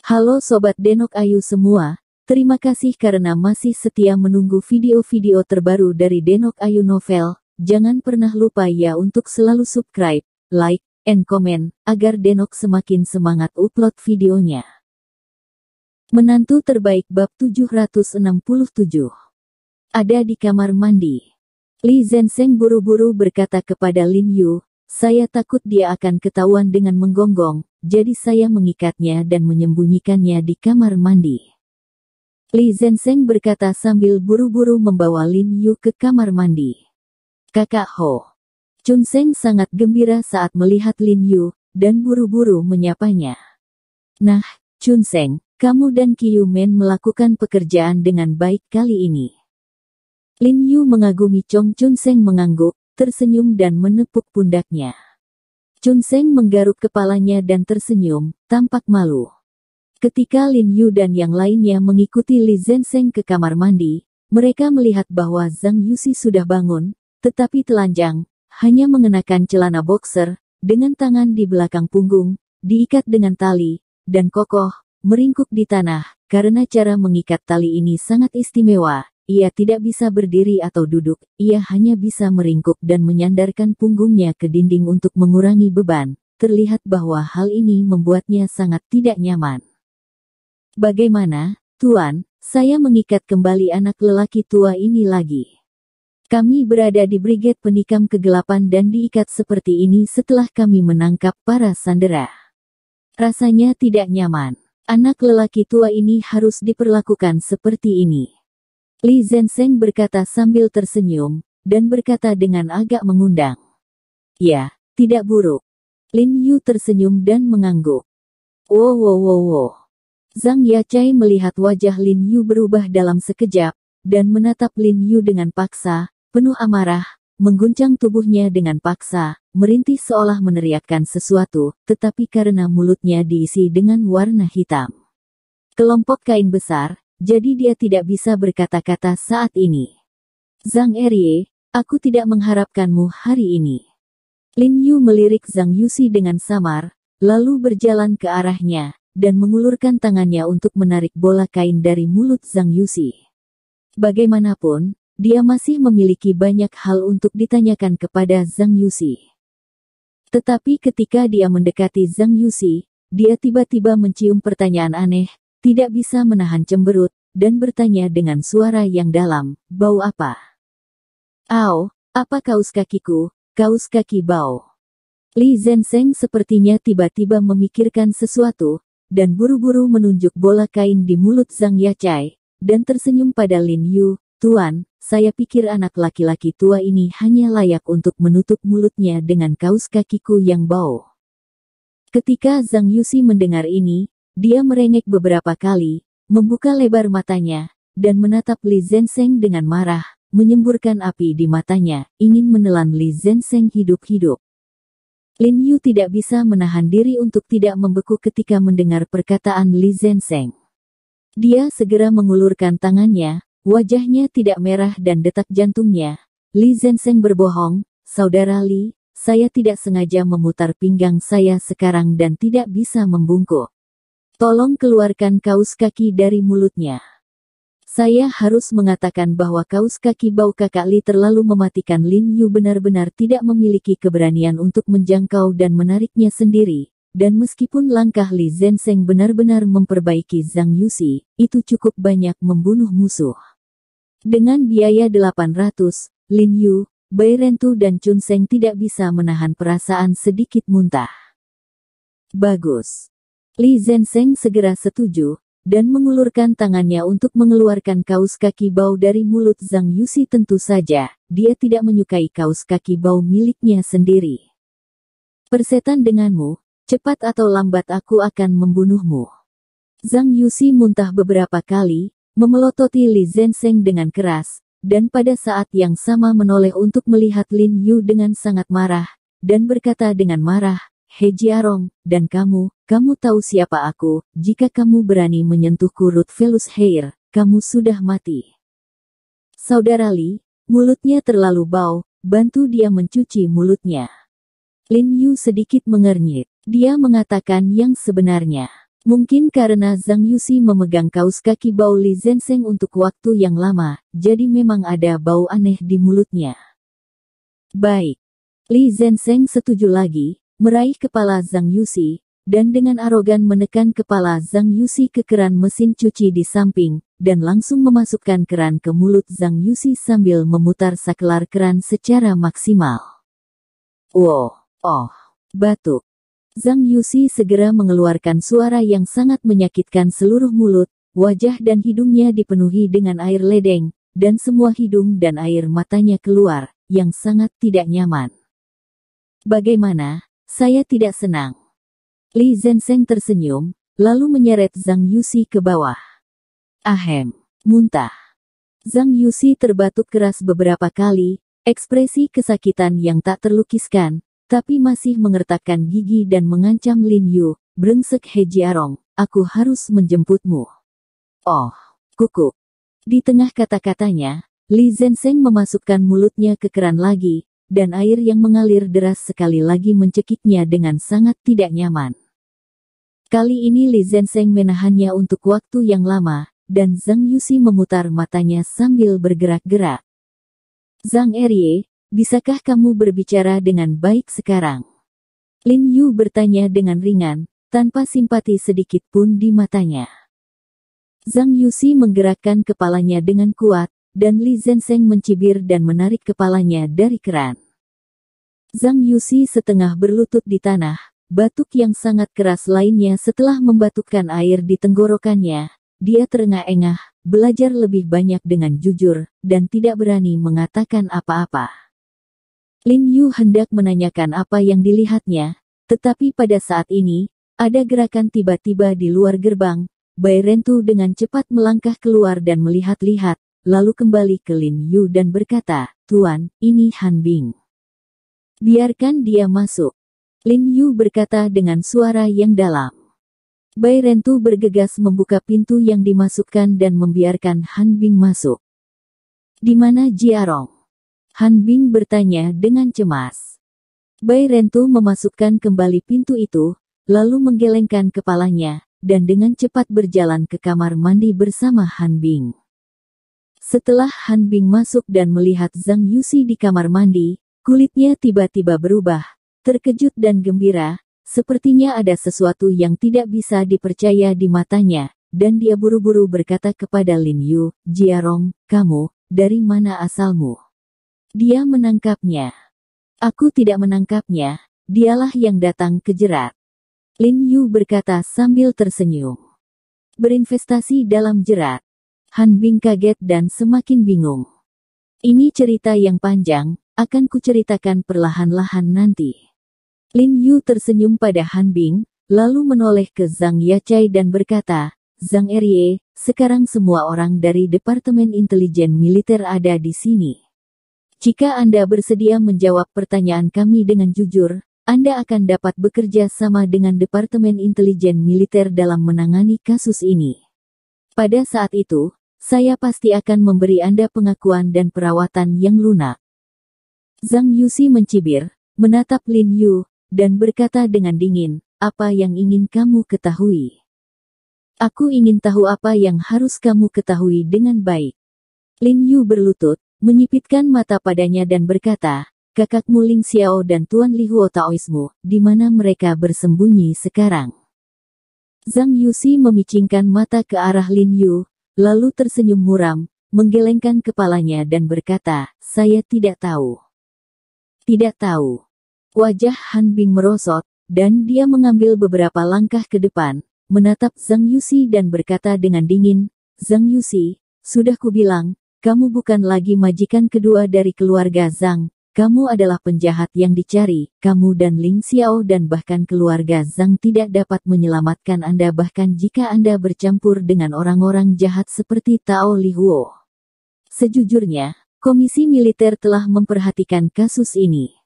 Halo Sobat Denok Ayu semua, terima kasih karena masih setia menunggu video-video terbaru dari Denok Ayu Novel. Jangan pernah lupa ya untuk selalu subscribe, like, and comment, agar Denok semakin semangat upload videonya. Menantu terbaik bab 767. Ada di kamar mandi. Li Zhensheng buru-buru berkata kepada Lin Yu, saya takut dia akan ketahuan dengan menggonggong, jadi saya mengikatnya dan menyembunyikannya di kamar mandi. Li Zhensheng berkata sambil buru-buru membawa Lin Yu ke kamar mandi. Kakak Ho. Chun Sheng sangat gembira saat melihat Lin Yu, dan buru-buru menyapanya. Nah, Chun Sheng, kamu dan Qiu Men melakukan pekerjaan dengan baik kali ini. Lin Yu mengagumi Chun Sheng mengangguk, tersenyum dan menepuk pundaknya. Chun Sheng menggaruk kepalanya dan tersenyum, tampak malu. Ketika Lin Yu dan yang lainnya mengikuti Li Zhensheng ke kamar mandi, mereka melihat bahwa Zhang Yuxi sudah bangun, tetapi telanjang, hanya mengenakan celana boxer, dengan tangan di belakang punggung, diikat dengan tali, dan kokoh, meringkuk di tanah. Karena cara mengikat tali ini sangat istimewa, ia tidak bisa berdiri atau duduk, ia hanya bisa meringkuk dan menyandarkan punggungnya ke dinding untuk mengurangi beban. Terlihat bahwa hal ini membuatnya sangat tidak nyaman. Bagaimana, Tuan, saya mengikat kembali anak lelaki tua ini lagi. Kami berada di Brigade Penikam Kegelapan dan diikat seperti ini setelah kami menangkap para sandera. Rasanya tidak nyaman. Anak lelaki tua ini harus diperlakukan seperti ini. Li Zhensheng berkata sambil tersenyum, dan berkata dengan agak mengundang. Ya, tidak buruk. Lin Yu tersenyum dan mengangguk. Wow. Zhang Yachai melihat wajah Lin Yu berubah dalam sekejap, dan menatap Lin Yu dengan paksa, penuh amarah, mengguncang tubuhnya dengan paksa, merintih seolah meneriakkan sesuatu, tetapi karena mulutnya diisi dengan warna hitam. Kelompok kain besar, jadi dia tidak bisa berkata-kata saat ini. Zhang Erie, aku tidak mengharapkanmu hari ini. Lin Yu melirik Zhang Yuxi dengan samar, lalu berjalan ke arahnya, dan mengulurkan tangannya untuk menarik bola kain dari mulut Zhang Yuxi. Bagaimanapun, dia masih memiliki banyak hal untuk ditanyakan kepada Zhang Yuxi. Tetapi ketika dia mendekati Zhang Yuxi, dia tiba-tiba mencium pertanyaan aneh, tidak bisa menahan cemberut, dan bertanya dengan suara yang dalam, bau apa? Ao, apa kaus kakiku, kaus kaki bau? Li Zhensheng sepertinya tiba-tiba memikirkan sesuatu, dan buru-buru menunjuk bola kain di mulut Zhang Yachai, dan tersenyum pada Lin Yu, Tuan, saya pikir anak laki-laki tua ini hanya layak untuk menutup mulutnya dengan kaus kakiku yang bau. Ketika Zhang Yuxi mendengar ini, dia merengek beberapa kali, membuka lebar matanya, dan menatap Li Zhensheng dengan marah, menyemburkan api di matanya, ingin menelan Li Zhensheng hidup-hidup. Lin Yu tidak bisa menahan diri untuk tidak membeku ketika mendengar perkataan Li Zhensheng. Dia segera mengulurkan tangannya, wajahnya tidak merah dan detak jantungnya. Li Zhensheng berbohong, Saudara Li, saya tidak sengaja memutar pinggang saya sekarang dan tidak bisa membungkuk. Tolong keluarkan kaus kaki dari mulutnya. Saya harus mengatakan bahwa kaus kaki bau kakak Li terlalu mematikan. Lin Yu benar-benar tidak memiliki keberanian untuk menjangkau dan menariknya sendiri, dan meskipun langkah Li Zhensheng benar-benar memperbaiki Zhang Yuxi, itu cukup banyak membunuh musuh. Dengan biaya 800, Lin Yu, Bai Rentu dan Chun Sheng tidak bisa menahan perasaan sedikit muntah. Bagus. Li Zhensheng segera setuju, dan mengulurkan tangannya untuk mengeluarkan kaus kaki bau dari mulut Zhang Yuxi. Tentu saja, dia tidak menyukai kaus kaki bau miliknya sendiri. Persetan denganmu, cepat atau lambat aku akan membunuhmu. Zhang Yuxi muntah beberapa kali, memelototi Li Zhensheng dengan keras, dan pada saat yang sama menoleh untuk melihat Lin Yu dengan sangat marah, dan berkata dengan marah, He Jiarong, dan kamu tahu siapa aku, jika kamu berani menyentuhku Root Velus Hair, kamu sudah mati. Saudara Li, mulutnya terlalu bau, bantu dia mencuci mulutnya. Lin Yu sedikit mengernyit, dia mengatakan yang sebenarnya. Mungkin karena Zhang Yuxi memegang kaus kaki bau Li Zenseng untuk waktu yang lama, jadi memang ada bau aneh di mulutnya. Baik. Li Zenseng setuju lagi, meraih kepala Zhang Yuxi, dan dengan arogan menekan kepala Zhang Yuxi ke keran mesin cuci di samping, dan langsung memasukkan keran ke mulut Zhang Yuxi sambil memutar sakelar keran secara maksimal. Batuk. Zhang Yuxi segera mengeluarkan suara yang sangat menyakitkan seluruh mulut, wajah dan hidungnya dipenuhi dengan air ledeng, dan semua hidung dan air matanya keluar, yang sangat tidak nyaman. Bagaimana? Saya tidak senang. Li Zenseng tersenyum, lalu menyeret Zhang Yuxi ke bawah. Ahem. Muntah. Zhang Yuxi terbatuk keras beberapa kali, ekspresi kesakitan yang tak terlukiskan, tapi masih mengertakkan gigi dan mengancam Lin Yu, "Brengsek He Jiarong, aku harus menjemputmu." Kukuk. Di tengah kata-katanya, Li Zenseng memasukkan mulutnya ke keran lagi, dan air yang mengalir deras sekali lagi mencekiknya dengan sangat tidak nyaman. Kali ini Li Zenseng menahannya untuk waktu yang lama, dan Zhang Yuxi memutar matanya sambil bergerak-gerak. "Zhang Erye, bisakah kamu berbicara dengan baik sekarang?" Lin Yu bertanya dengan ringan, tanpa simpati sedikit pun di matanya. Zhang Yuxi menggerakkan kepalanya dengan kuat, dan Li Zenseng mencibir dan menarik kepalanya dari keran. Zhang Yuxi setengah berlutut di tanah, batuk yang sangat keras lainnya setelah membatukkan air di tenggorokannya. Dia terengah-engah, belajar lebih banyak dengan jujur, dan tidak berani mengatakan apa-apa. Lin Yu hendak menanyakan apa yang dilihatnya, tetapi pada saat ini, ada gerakan tiba-tiba di luar gerbang. Bai Rentu dengan cepat melangkah keluar dan melihat-lihat, lalu kembali ke Lin Yu dan berkata, "Tuan, ini Han Bing." "Biarkan dia masuk," Lin Yu berkata dengan suara yang dalam. Bai Rentu bergegas membuka pintu yang dimasukkan dan membiarkan Han Bing masuk. "Di mana Jiarong?" Han Bing bertanya dengan cemas. Bai Rentu memasukkan kembali pintu itu, lalu menggelengkan kepalanya, dan dengan cepat berjalan ke kamar mandi bersama Han Bing. Setelah Han Bing masuk dan melihat Zhang Yuxi di kamar mandi, kulitnya tiba-tiba berubah, terkejut dan gembira, sepertinya ada sesuatu yang tidak bisa dipercaya di matanya, dan dia buru-buru berkata kepada Lin Yu, "Jiarong, kamu, dari mana asalmu?" "Dia menangkapnya." "Aku tidak menangkapnya, dialah yang datang ke jerat," Lin Yu berkata sambil tersenyum. "Berinvestasi dalam jerat." Han Bing kaget dan semakin bingung. "Ini cerita yang panjang, akan kuceritakan perlahan-lahan nanti." Lin Yu tersenyum pada Han Bing, lalu menoleh ke Zhang Yachai dan berkata, "Zhang Erye, sekarang semua orang dari Departemen Intelijen Militer ada di sini. Jika Anda bersedia menjawab pertanyaan kami dengan jujur, Anda akan dapat bekerja sama dengan Departemen Intelijen Militer dalam menangani kasus ini. Pada saat itu, saya pasti akan memberi Anda pengakuan dan perawatan yang lunak." Zhang Yuxi mencibir, menatap Lin Yu, dan berkata dengan dingin, "Apa yang ingin kamu ketahui?" "Aku ingin tahu apa yang harus kamu ketahui dengan baik." Lin Yu berlutut, menyipitkan mata padanya dan berkata, "Kakakmu Ling Xiao dan Tuan Li Huo Taoismu, di mana mereka bersembunyi sekarang?" Zhang Yuxi memicingkan mata ke arah Lin Yu, lalu tersenyum muram, menggelengkan kepalanya dan berkata, "Saya tidak tahu." "Tidak tahu." Wajah Han Bing merosot, dan dia mengambil beberapa langkah ke depan, menatap Zhang Yuxi dan berkata dengan dingin, "Zhang Yuxi, sudah kubilang, kamu bukan lagi majikan kedua dari keluarga Zhang, kamu adalah penjahat yang dicari, kamu dan Ling Xiao dan bahkan keluarga Zhang tidak dapat menyelamatkan Anda bahkan jika Anda bercampur dengan orang-orang jahat seperti Tao Li Huo." Sejujurnya, Komisi Militer telah memperhatikan kasus ini.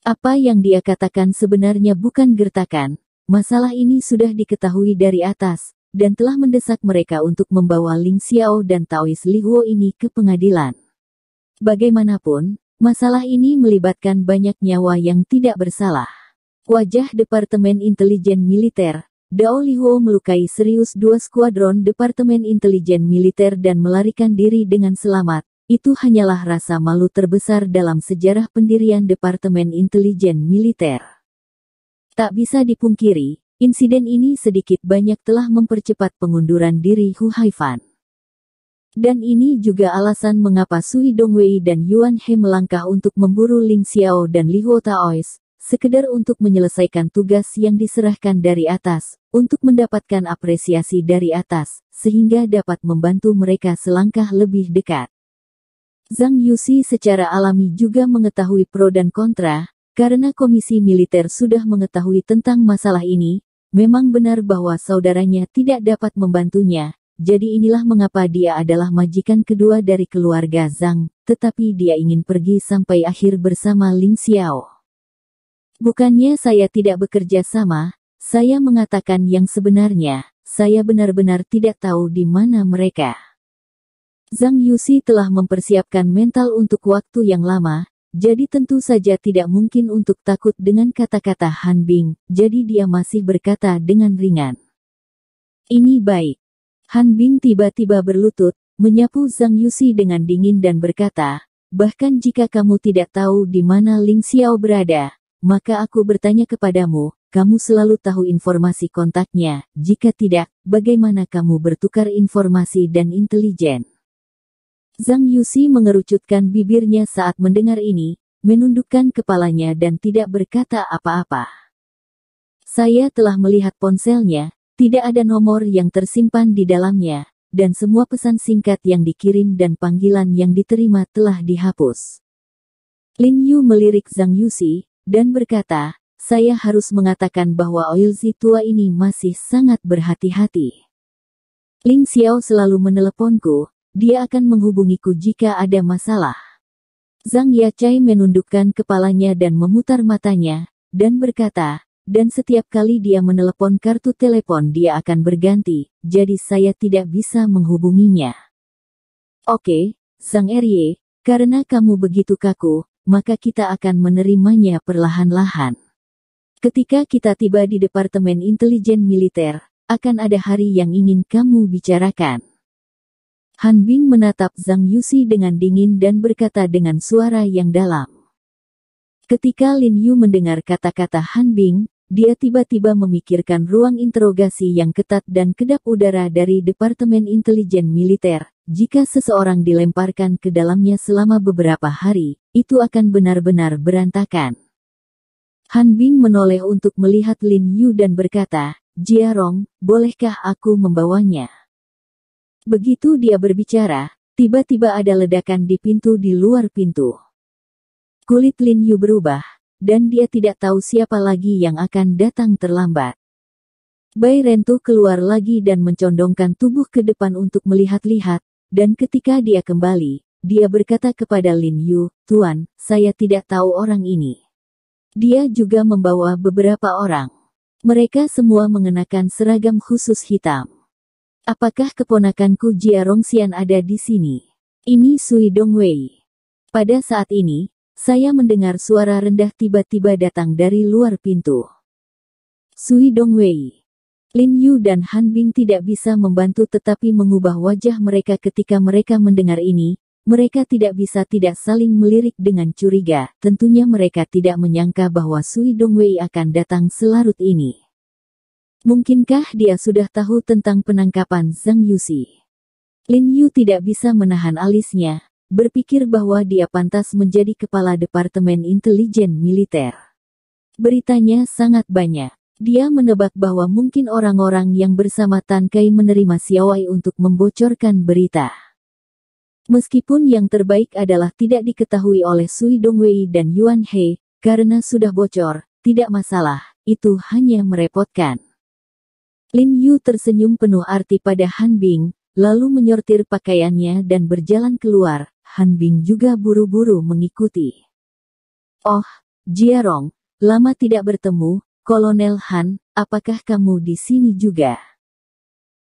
Apa yang dia katakan sebenarnya bukan gertakan, masalah ini sudah diketahui dari atas, dan telah mendesak mereka untuk membawa Ling Xiao dan Taois Li Huo ini ke pengadilan. Bagaimanapun, masalah ini melibatkan banyak nyawa yang tidak bersalah. Wajah Departemen Intelijen Militer, Dao Lihuo melukai serius 2 skuadron Departemen Intelijen Militer dan melarikan diri dengan selamat. Itu hanyalah rasa malu terbesar dalam sejarah pendirian Departemen Intelijen Militer. Tak bisa dipungkiri, insiden ini sedikit banyak telah mempercepat pengunduran diri Hu Haifan. Dan ini juga alasan mengapa Sui Dongwei dan Yuan He melangkah untuk memburu Ling Xiao dan Lihuo Taois, sekedar untuk menyelesaikan tugas yang diserahkan dari atas, untuk mendapatkan apresiasi dari atas, sehingga dapat membantu mereka selangkah lebih dekat. Zhang Yuxi secara alami juga mengetahui pro dan kontra, karena komisi militer sudah mengetahui tentang masalah ini. Memang benar bahwa saudaranya tidak dapat membantunya, jadi inilah mengapa dia adalah majikan kedua dari keluarga Zhang, tetapi dia ingin pergi sampai akhir bersama Ling Xiao. Bukannya saya tidak bekerja sama, saya mengatakan yang sebenarnya, saya benar-benar tidak tahu di mana mereka. Zhang Yuxi telah mempersiapkan mental untuk waktu yang lama, jadi tentu saja tidak mungkin untuk takut dengan kata-kata Han Bing, jadi dia masih berkata dengan ringan. Ini baik. Han Bing tiba-tiba berlutut, menyapu Zhang Yuxi dengan dingin dan berkata, bahkan jika kamu tidak tahu di mana Ling Xiao berada, maka aku bertanya kepadamu, kamu selalu tahu informasi kontaknya, jika tidak, bagaimana kamu bertukar informasi dan intelijen? Zhang Yuxi mengerucutkan bibirnya saat mendengar ini, menundukkan kepalanya dan tidak berkata apa-apa. Saya telah melihat ponselnya, tidak ada nomor yang tersimpan di dalamnya, dan semua pesan singkat yang dikirim dan panggilan yang diterima telah dihapus. Lin Yu melirik Zhang Yuxi, dan berkata, saya harus mengatakan bahwa Oilzi tua ini masih sangat berhati-hati. Ling Xiao selalu meneleponku, dia akan menghubungiku jika ada masalah. Zhang Yachai menundukkan kepalanya dan memutar matanya, dan berkata, dan setiap kali dia menelepon kartu telepon dia akan berganti, jadi saya tidak bisa menghubunginya. Oke, Zhang Erye, karena kamu begitu kaku, maka kita akan menerimanya perlahan-lahan. Ketika kita tiba di Departemen Intelijen Militer, akan ada hari yang ingin kamu bicarakan. Han Bing menatap Zhang Yuxi dengan dingin dan berkata dengan suara yang dalam. Ketika Lin Yu mendengar kata-kata Han Bing, dia tiba-tiba memikirkan ruang interogasi yang ketat dan kedap udara dari Departemen Intelijen Militer. Jika seseorang dilemparkan ke dalamnya selama beberapa hari, itu akan benar-benar berantakan. Han Bing menoleh untuk melihat Lin Yu dan berkata, Jiarong, bolehkah aku membawanya? Begitu dia berbicara, tiba-tiba ada ledakan di pintu di luar pintu. Kulit Lin Yu berubah, dan dia tidak tahu siapa lagi yang akan datang terlambat. Bai Rentu keluar lagi dan mencondongkan tubuh ke depan untuk melihat-lihat, dan ketika dia kembali, dia berkata kepada Lin Yu, Tuan, saya tidak tahu orang ini. Dia juga membawa beberapa orang. Mereka semua mengenakan seragam khusus hitam. Apakah keponakanku Jia Rongxian ada di sini? Ini Sui Dongwei. Pada saat ini, saya mendengar suara rendah tiba-tiba datang dari luar pintu. Sui Dongwei. Lin Yu dan Han Bing tidak bisa membantu tetapi mengubah wajah mereka ketika mereka mendengar ini. Mereka tidak bisa tidak saling melirik dengan curiga. Tentunya mereka tidak menyangka bahwa Sui Dongwei akan datang selarut ini. Mungkinkah dia sudah tahu tentang penangkapan Zhang Yuxi? Lin Yu tidak bisa menahan alisnya, berpikir bahwa dia pantas menjadi kepala Departemen Intelijen Militer. Beritanya sangat banyak. Dia menebak bahwa mungkin orang-orang yang bersama Tan Kai menerima Xiaowei untuk membocorkan berita. Meskipun yang terbaik adalah tidak diketahui oleh Sui Dongwei dan Yuan He, karena sudah bocor, tidak masalah, itu hanya merepotkan. Lin Yu tersenyum penuh arti pada Han Bing, lalu menyortir pakaiannya dan berjalan keluar. Han Bing juga buru-buru mengikuti. Oh, Jiarong, lama tidak bertemu. Kolonel Han, apakah kamu di sini juga?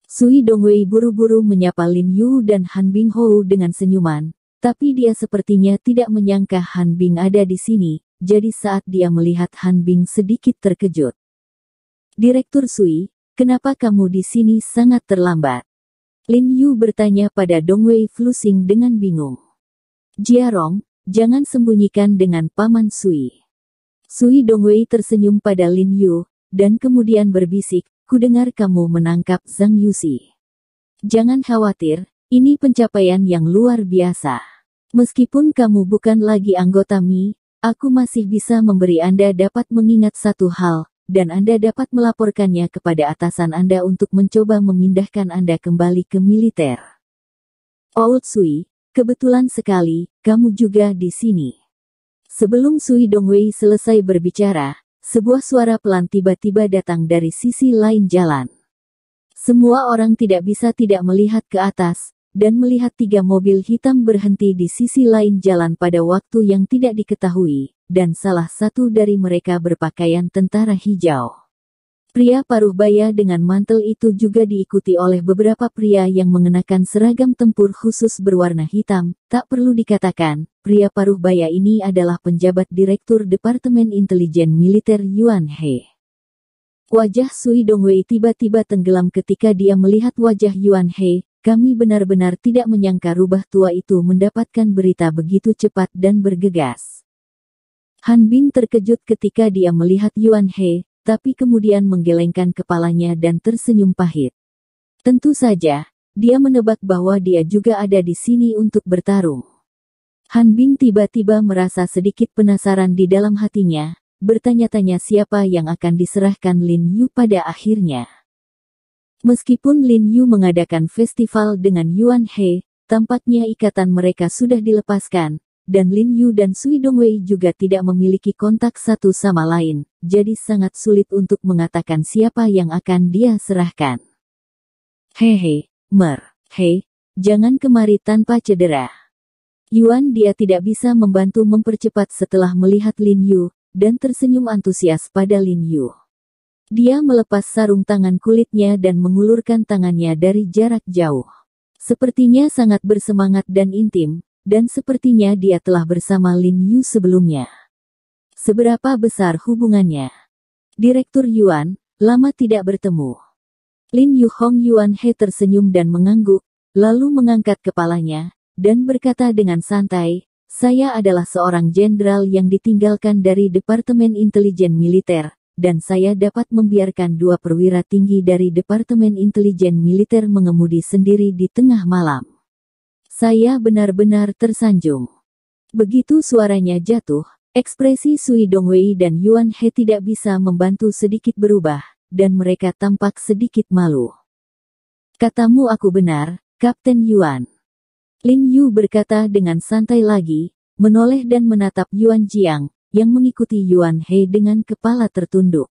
Sui Dongwei buru-buru menyapa Lin Yu dan Han Bing Hou dengan senyuman, tapi dia sepertinya tidak menyangka Han Bing ada di sini, jadi saat dia melihat Han Bing sedikit terkejut. Direktur Sui, kenapa kamu di sini sangat terlambat? Lin Yu bertanya pada Dong Wei Flusing dengan bingung. Jiarong, jangan sembunyikan dengan Paman Sui. Sui Dongwei tersenyum pada Lin Yu, dan kemudian berbisik, kudengar kamu menangkap Zhang Yuxi. Jangan khawatir, ini pencapaian yang luar biasa. Meskipun kamu bukan lagi anggota Mi, aku masih bisa memberi Anda dapat mengingat satu hal, dan Anda dapat melaporkannya kepada atasan Anda untuk mencoba memindahkan Anda kembali ke militer. Old Sui, kebetulan sekali, kamu juga di sini. Sebelum Sui Dongwei selesai berbicara, sebuah suara pelan tiba-tiba datang dari sisi lain jalan. Semua orang tidak bisa tidak melihat ke atas, dan melihat 3 mobil hitam berhenti di sisi lain jalan pada waktu yang tidak diketahui, dan salah satu dari mereka berpakaian tentara hijau. Pria paruh baya dengan mantel itu juga diikuti oleh beberapa pria yang mengenakan seragam tempur khusus berwarna hitam. Tak perlu dikatakan, pria paruh baya ini adalah penjabat Direktur Departemen Intelijen Militer Yuan He. Wajah Sui Dongwei tiba-tiba tenggelam ketika dia melihat wajah Yuan He. Kami benar-benar tidak menyangka rubah tua itu mendapatkan berita begitu cepat dan bergegas. Han Bing terkejut ketika dia melihat Yuan He, tapi kemudian menggelengkan kepalanya dan tersenyum pahit. Tentu saja, dia menebak bahwa dia juga ada di sini untuk bertarung. Han Bing tiba-tiba merasa sedikit penasaran di dalam hatinya, bertanya-tanya siapa yang akan diserahkan Lin Yu pada akhirnya. Meskipun Lin Yu mengadakan festival dengan Yuan He, tampaknya ikatan mereka sudah dilepaskan, dan Lin Yu dan Sui Dongwei juga tidak memiliki kontak satu sama lain, jadi sangat sulit untuk mengatakan siapa yang akan dia serahkan. Hehe, Hei, jangan kemari tanpa cedera. Yuan dia tidak bisa membantu mempercepat setelah melihat Lin Yu, dan tersenyum antusias pada Lin Yu. Dia melepas sarung tangan kulitnya dan mengulurkan tangannya dari jarak jauh. Sepertinya sangat bersemangat dan intim, dan sepertinya dia telah bersama Lin Yu sebelumnya. Seberapa besar hubungannya? Direktur Yuan, lama tidak bertemu. Lin Yu Hong Yuan He tersenyum dan mengangguk, lalu mengangkat kepalanya, dan berkata dengan santai, saya adalah seorang jenderal yang ditinggalkan dari Departemen Intelijen Militer, dan saya dapat membiarkan 2 perwira tinggi dari Departemen Intelijen Militer mengemudi sendiri di tengah malam. Saya benar-benar tersanjung. Begitu suaranya jatuh, ekspresi Sui Dongwei dan Yuan He tidak bisa membantu sedikit berubah, dan mereka tampak sedikit malu. Katamu aku benar, Kapten Yuan. Lin Yu berkata dengan santai lagi, menoleh dan menatap Yuan Jiang, yang mengikuti Yuan He dengan kepala tertunduk.